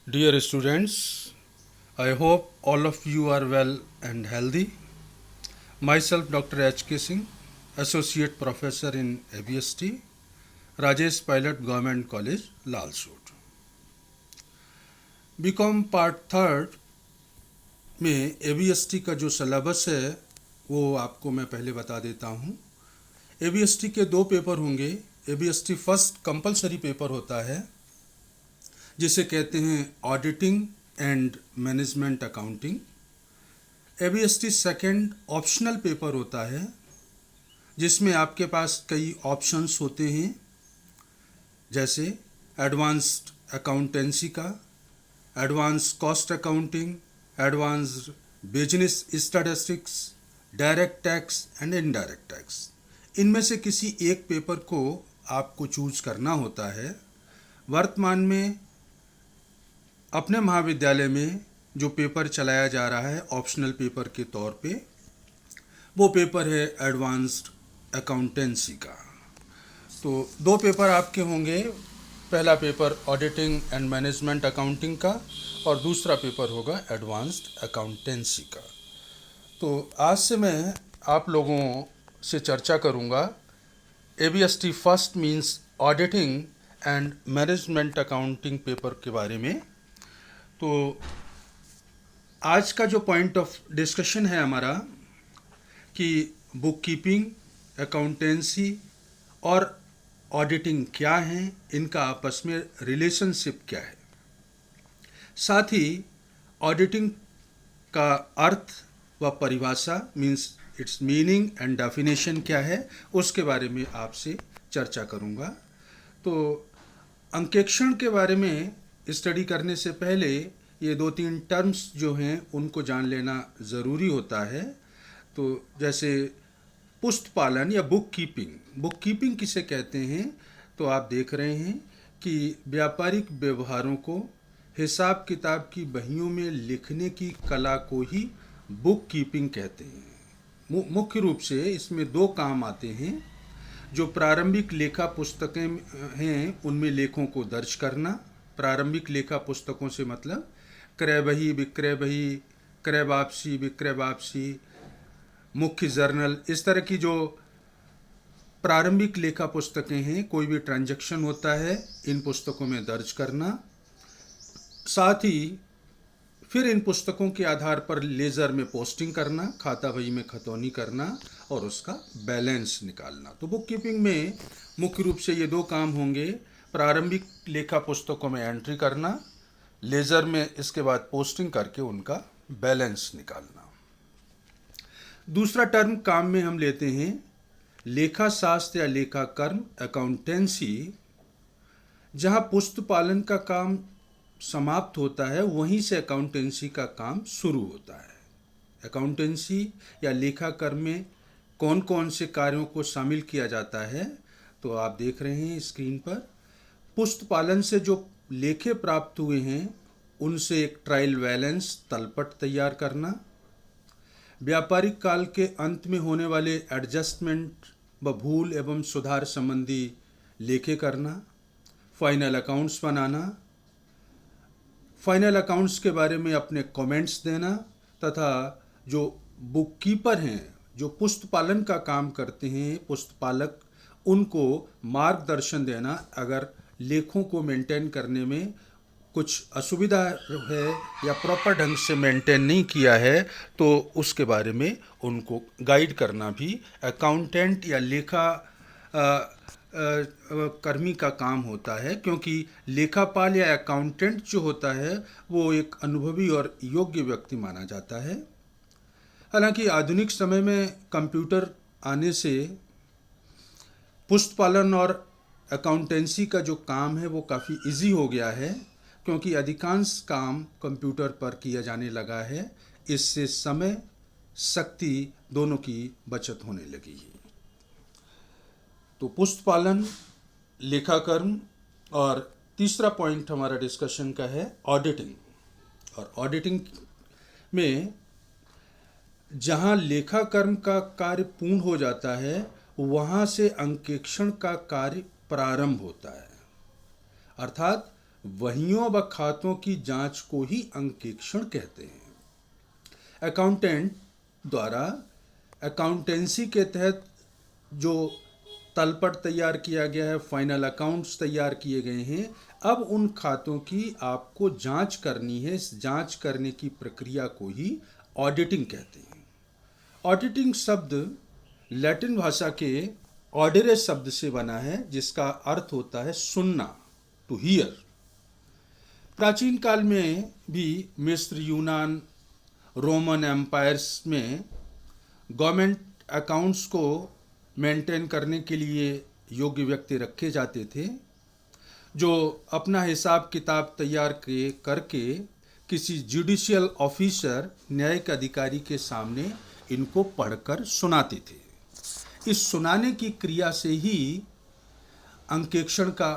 Dear students, I hope all of you are well and healthy. Myself, Dr. H.K. Singh, Associate Professor in ABST, Rajesh Pilot Government College, Lalsut. BCom part third में ABST का जो syllabus है वो आपको मैं पहले बता देता हूँ। ABST के दो पेपर होंगे। ABST फर्स्ट कंपलसरी पेपर होता है जिसे कहते हैं auditing and management accounting. ABST second optional paper होता है जिसमें आपके पास कई ऑप्शंस होते हैं, जैसे एडवांस्ड अकाउंटेंसी का, advance cost accounting, advanced business statistics, direct tax and indirect tax. इनमें से किसी एक पेपर को आपको चूज करना होता है। वर्तमान में अपने महाविद्यालय में जो पेपर चलाया जा रहा है ऑप्शनल पेपर के तौर पे, वो पेपर है एडवांस्ड अकाउंटेंसी का। तो दो पेपर आपके होंगे, पहला paper auditing and management accounting का और दूसरा पेपर होगा एडवांस्ड अकाउंटेंसी का। तो आज से मैं आप लोगों से चर्चा करूंगा ABST first means auditing and management accounting paper के बारे में। तो आज का जो पॉइंट ऑफ डिस्कशन है हमारा कि बुक कीपिंग, अकाउंटेंसी और ऑडिटिंग क्या हैं, इनका आपस में रिलेशनशिप क्या है, साथ ही ऑडिटिंग का अर्थ व परिभाषा means it's meaning and definition क्या है, उसके बारे में आपसे चर्चा करूंगा। तो अंकेक्षण के बारे में स्टडी करने से पहले ये दो तीन टर्म्स जो हैं उनको जान लेना ज़रूरी होता है। तो जैसे पुस्त पालन या बुक कीपिंग किसे कहते हैं, तो आप देख रहे हैं कि व्यापारिक व्यवहारों को हिसाब किताब की बहियों में लिखने की कला को ही बुक कीपिंग कहते हैं। मुख्य रूप से इसमें दो काम आते हैं। जो प्रारंभिक लेखा पुस्तकें हैं उनमें लेखों को दर्ज करना। प्रारंभिक लेखा पुस्तकों से मतलब क्रय बही, विक्रय बही, क्रय वापसी, विक्रय वापसी, मुख्य जर्नल, इस तरह की जो प्रारंभिक लेखा पुस्तकें हैं, कोई भी ट्रांजैक्शन होता है इन पुस्तकों में दर्ज करना। साथ ही फिर इन पुस्तकों के आधार पर लेजर में पोस्टिंग करना, खाता बही में खतौनी करना और उसका बैलेंस निकालना। तो बुक कीपिंग में मुख्य रूप से ये दो काम होंगे, प्रारंभिक लेखा पुस्तकों में एंट्री करना, लेजर में इसके बाद पोस्टिंग करके उनका बैलेंस निकालना। दूसरा टर्म काम में हम लेते हैं लेखा शास्त्र या लेखा कर्म अकाउंटेंसी। जहां पुस्त पालन का काम समाप्त होता है वहीं से अकाउंटेंसी का काम शुरू होता है। अकाउंटेंसी या लेखा कर्म में कौन कौन से कार्यों को शामिल किया जाता है, तो आप देख रहे हैं स्क्रीन पर। पुस्त पालन से जो लेखे प्राप्त हुए हैं उनसे एक ट्रायल बैलेंस तलपट तैयार करना, व्यापारिक काल के अंत में होने वाले एडजस्टमेंट व भूल एवं सुधार संबंधी लेखे करना, फाइनल अकाउंट्स बनाना, फाइनल अकाउंट्स के बारे में अपने कमेंट्स देना, तथा जो बुक कीपर हैं, जो पुस्त पालन का काम करते हैं पुस्त पालक, उनको मार्गदर्शन देना। अगर लेखों को मेंटेन करने में कुछ असुविधा है या प्रॉपर ढंग से मेंटेन नहीं किया है तो उसके बारे में उनको गाइड करना भी अकाउंटेंट या लेखा कर्मी का काम होता है, क्योंकि लेखापाल या अकाउंटेंट जो होता है वो एक अनुभवी और योग्य व्यक्ति माना जाता है। हालांकि आधुनिक समय में कंप्यूटर आने से पुस्त पालन और अकाउंटेंसी का जो काम है वो काफ़ी इजी हो गया है, क्योंकि अधिकांश काम कंप्यूटर पर किया जाने लगा है। इससे समय शक्ति दोनों की बचत होने लगी है। तो पुस्त पालन, लेखाकर्म, और तीसरा पॉइंट हमारा डिस्कशन का है ऑडिटिंग। और ऑडिटिंग में जहां लेखाकर्म का कार्य पूर्ण हो जाता है वहां से अंकेक्षण का कार्य प्रारंभ होता है। अर्थात वहियों व खातों की जांच को ही अंकेक्षण कहते हैं। अकाउंटेंट द्वारा अकाउंटेंसी के तहत जो तलपट तैयार किया गया है, फाइनल अकाउंट्स तैयार किए गए हैं, अब उन खातों की आपको जांच करनी है। इस जांच करने की प्रक्रिया को ही ऑडिटिंग कहते हैं। ऑडिटिंग शब्द लैटिन भाषा के ऑडिरे शब्द से बना है, जिसका अर्थ होता है सुनना, टू हियर। प्राचीन काल में भी मिस्र, यूनान, रोमन एम्पायर्स में गवर्नमेंट अकाउंट्स को मेंटेन करने के लिए योग्य व्यक्ति रखे जाते थे, जो अपना हिसाब किताब तैयार करके किसी जुडिशियल ऑफिसर, न्यायिक अधिकारी के सामने इनको पढ़कर सुनाते थे। इस सुनाने की क्रिया से ही अंकेक्षण का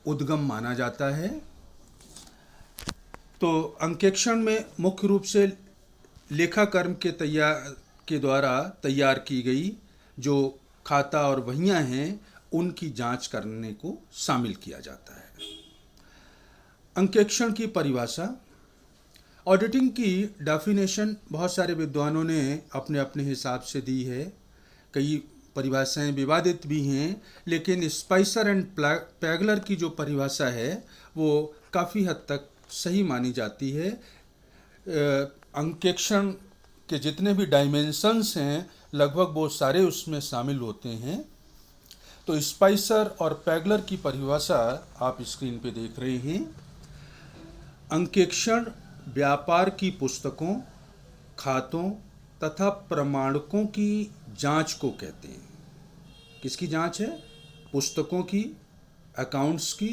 उद्गम माना जाता है। तो अंकेक्षण में मुख्य रूप से लेखाकर्म के द्वारा तैयार की गई जो खाता और वहियां हैं, उनकी जांच करने को शामिल किया जाता है। अंकेक्षण की परिभाषा, ऑडिटिंग की डेफिनेशन बहुत सारे विद्वानों ने अपने अपने हिसाब से दी है। कई परिभाषाएं विवादित भी हैं, लेकिन स्पाइसर एंड पैगलर की जो परिभाषा है वो काफ़ी हद तक सही मानी जाती है। अंकेक्षण के जितने भी डायमेंशंस हैं, लगभग वो सारे उसमें शामिल होते हैं। तो स्पाइसर और पैगलर की परिभाषा आप स्क्रीन पे देख रहे हैं। अंकेक्षण व्यापार की पुस्तकों, खातों तथा प्रमाणकों की जांच को कहते हैं। किसकी जांच है? पुस्तकों की, अकाउंट्स की,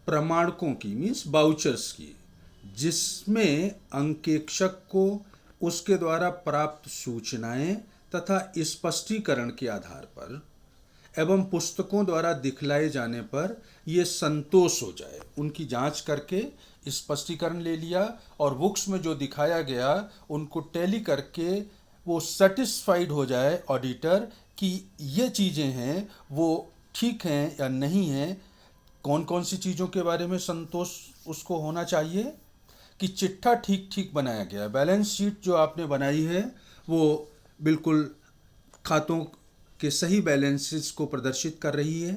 प्रमाणकों की मीन्स बाउचर्स की, जिसमें अंकेक्षक को उसके द्वारा प्राप्त सूचनाएं तथा स्पष्टीकरण के आधार पर एवं पुस्तकों द्वारा दिखलाए जाने पर ये संतोष हो जाए। उनकी जांच करके स्पष्टीकरण ले लिया और बुक्स में जो दिखाया गया उनको टैली करके वो सेटिस्फाइड हो जाए ऑडिटर कि ये चीज़ें हैं वो ठीक हैं या नहीं हैं। कौन कौन सी चीज़ों के बारे में संतोष उसको होना चाहिए कि चिट्ठा ठीक ठीक बनाया गया, बैलेंस शीट जो आपने बनाई है वो बिल्कुल खातों के सही बैलेंसेस को प्रदर्शित कर रही है।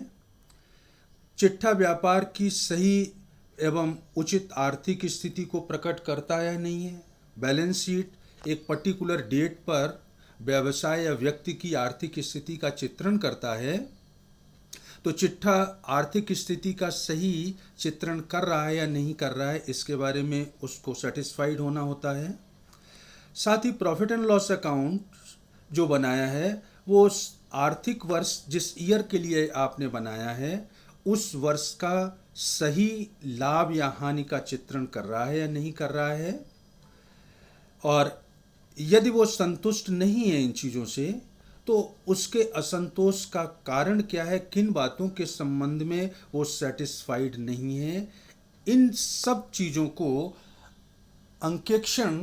चिट्ठा व्यापार की सही एवं उचित आर्थिक स्थिति को प्रकट करता है या नहीं है। बैलेंस शीट एक पर्टिकुलर डेट पर व्यवसाय या व्यक्ति की आर्थिक स्थिति का चित्रण करता है, तो चिट्ठा आर्थिक स्थिति का सही चित्रण कर रहा है या नहीं कर रहा है, इसके बारे में उसको सेटिस्फाइड होना होता है। साथ ही प्रॉफिट एंड लॉस अकाउंट जो बनाया है वो आर्थिक वर्ष जिस ईयर के लिए आपने बनाया है उस वर्ष का सही लाभ या हानि का चित्रण कर रहा है या नहीं कर रहा है। और यदि वो संतुष्ट नहीं है इन चीज़ों से, तो उसके असंतोष का कारण क्या है, किन बातों के संबंध में वो सेटिस्फाइड नहीं है, इन सब चीज़ों को अंकेक्षण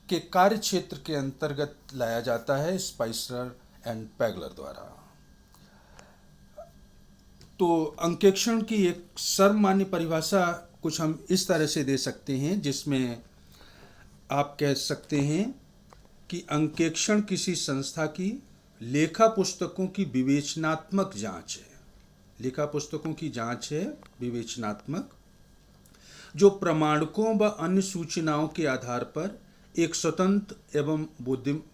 के कार्य क्षेत्र के अंतर्गत लाया जाता है स्पाइसर एंड पैगलर द्वारा। तो अंकेक्षण की एक सर्वमान्य परिभाषा कुछ हम इस तरह से दे सकते हैं, जिसमें आप कह सकते हैं कि अंकेक्षण किसी संस्था की लेखा पुस्तकों की विवेचनात्मक जांच है। लेखा पुस्तकों की जांच है विवेचनात्मक, जो प्रमाणकों व अन्य सूचनाओं के आधार पर एक स्वतंत्र एवं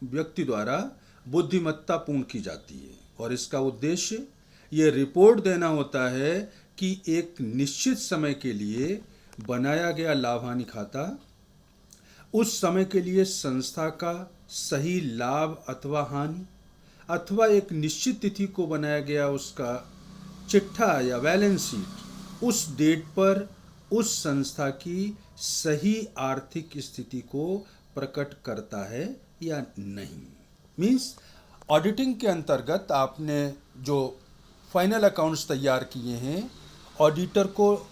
व्यक्ति द्वारा बुद्धिमत्तापूर्ण की जाती है। और इसका उद्देश्य ये रिपोर्ट देना होता है कि एक निश्चित समय के लिए बनाया गया लाभ हानि खाता उस समय के लिए संस्था का सही लाभ अथवा हानि अथवा एक निश्चित तिथि को बनाया गया उसका चिट्ठा या बैलेंस शीट उस डेट पर उस संस्था की सही आर्थिक स्थिति को प्रकट करता है या नहीं। मीन्स ऑडिटिंग के अंतर्गत आपने जो फाइनल अकाउंट्स तैयार किए हैं, ऑडिटर को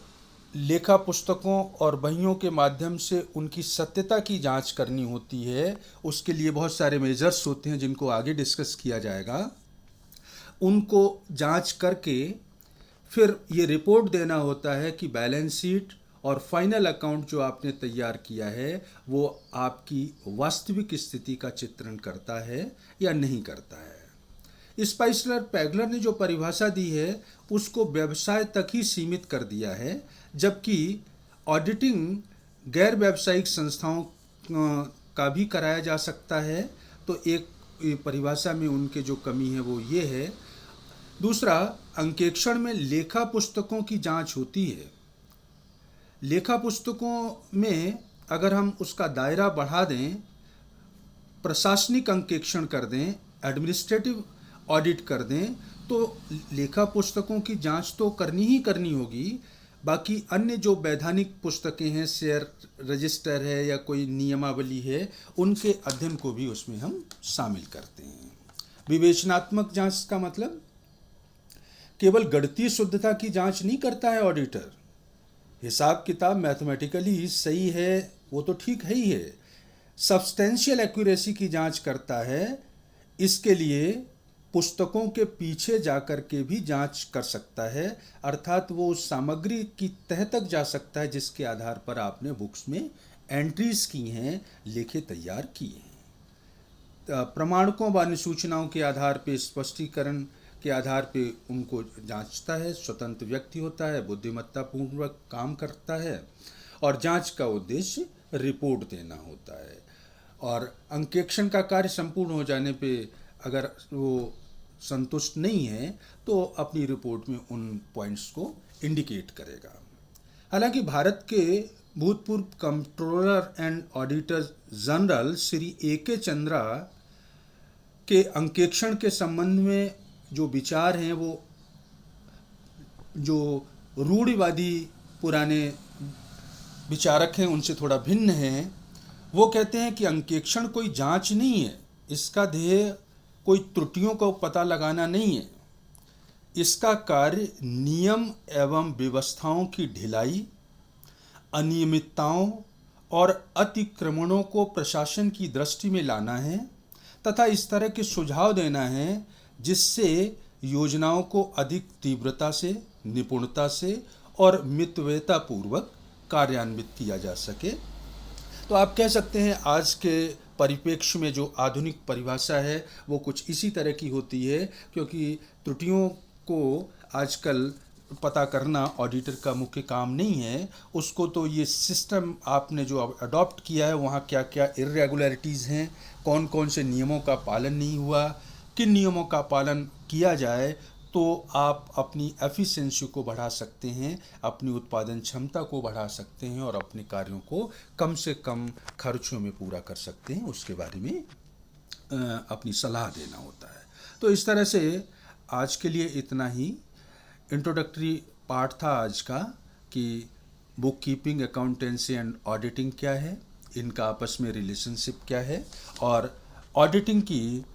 लेखा पुस्तकों और बहियों के माध्यम से उनकी सत्यता की जांच करनी होती है। उसके लिए बहुत सारे मेजर्स होते हैं जिनको आगे डिस्कस किया जाएगा। उनको जांच करके फिर ये रिपोर्ट देना होता है कि बैलेंस शीट और फाइनल अकाउंट जो आपने तैयार किया है वो आपकी वास्तविक स्थिति का चित्रण करता है या नहीं करता है। स्पाइसलर पैगलर ने जो परिभाषा दी है उसको व्यवसाय तक ही सीमित कर दिया है, जबकि ऑडिटिंग गैर व्यावसायिक संस्थाओं का भी कराया जा सकता है। तो एक परिभाषा में उनके जो कमी है वो ये है। दूसरा, अंकेक्षण में लेखा पुस्तकों की जांच होती है। लेखा पुस्तकों में अगर हम उसका दायरा बढ़ा दें, प्रशासनिक अंकेक्षण कर दें, एडमिनिस्ट्रेटिव ऑडिट कर दें, तो लेखा पुस्तकों की जांच तो करनी ही करनी होगी। बाकी अन्य जो वैधानिक पुस्तकें हैं, शेयर रजिस्टर है या कोई नियमावली है, उनके अध्ययन को भी उसमें हम शामिल करते हैं। विवेचनात्मक जांच का मतलब केवल गणितीय शुद्धता की जांच नहीं करता है ऑडिटर। हिसाब किताब मैथमेटिकली सही है वो तो ठीक है ही है, सब्सटेंशियल एक्यूरेसी की जांच करता है। इसके लिए पुस्तकों के पीछे जाकर के भी जांच कर सकता है, अर्थात वो उस सामग्री की तह तक जा सकता है जिसके आधार पर आपने बुक्स में एंट्रीज की हैं, लेखे तैयार किए हैं। प्रमाणकों व अनुसूचनाओं के आधार पर, स्पष्टीकरण के आधार पे उनको जांचता है। स्वतंत्र व्यक्ति होता है, बुद्धिमत्तापूर्वक काम करता है और जांच का उद्देश्य रिपोर्ट देना होता है। और अंकेक्षण का कार्य संपूर्ण हो जाने पे अगर वो संतुष्ट नहीं है तो अपनी रिपोर्ट में उन पॉइंट्स को इंडिकेट करेगा। हालांकि भारत के भूतपूर्व controller and auditor general Shri A.K. Chandra के अंकेक्षण के संबंध में जो विचार हैं वो जो रूढ़िवादी पुराने विचारक हैं उनसे थोड़ा भिन्न हैं। वो कहते हैं कि अंकेक्षण कोई जांच नहीं है, इसका ध्येय कोई त्रुटियों को पता लगाना नहीं है। इसका कार्य नियम एवं व्यवस्थाओं की ढिलाई, अनियमितताओं और अतिक्रमणों को प्रशासन की दृष्टि में लाना है तथा इस तरह के सुझाव देना है जिससे योजनाओं को अधिक तीव्रता से, निपुणता से और मितव्ययतापूर्वक कार्यान्वित किया जा सके। तो आप कह सकते हैं आज के परिप्रेक्ष्य में जो आधुनिक परिभाषा है वो कुछ इसी तरह की होती है, क्योंकि त्रुटियों को आजकल पता करना ऑडिटर का मुख्य काम नहीं है। उसको तो ये सिस्टम आपने जो अडॉप्ट किया है वहाँ क्या क्या इर्रेगुलरिटीज़ हैं, कौन कौन से नियमों का पालन नहीं हुआ, किन नियमों का पालन किया जाए तो आप अपनी एफिशिएंसी को बढ़ा सकते हैं, अपनी उत्पादन क्षमता को बढ़ा सकते हैं और अपने कार्यों को कम से कम खर्चों में पूरा कर सकते हैं, उसके बारे में अपनी सलाह देना होता है। तो इस तरह से आज के लिए इतना ही इंट्रोडक्टरी पार्ट था आज का कि book keeping, accountancy and auditing क्या है, इनका आपस में रिलेशनशिप क्या है और ऑडिटिंग की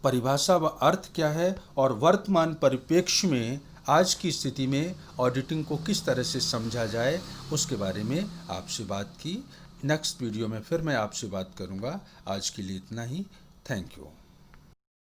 परिभाषा व अर्थ क्या है और वर्तमान परिप्रेक्ष्य में आज की स्थिति में ऑडिटिंग को किस तरह से समझा जाए उसके बारे में आपसे बात की। नेक्स्ट वीडियो में फिर मैं आपसे बात करूंगा। आज के लिए इतना ही। Thank you.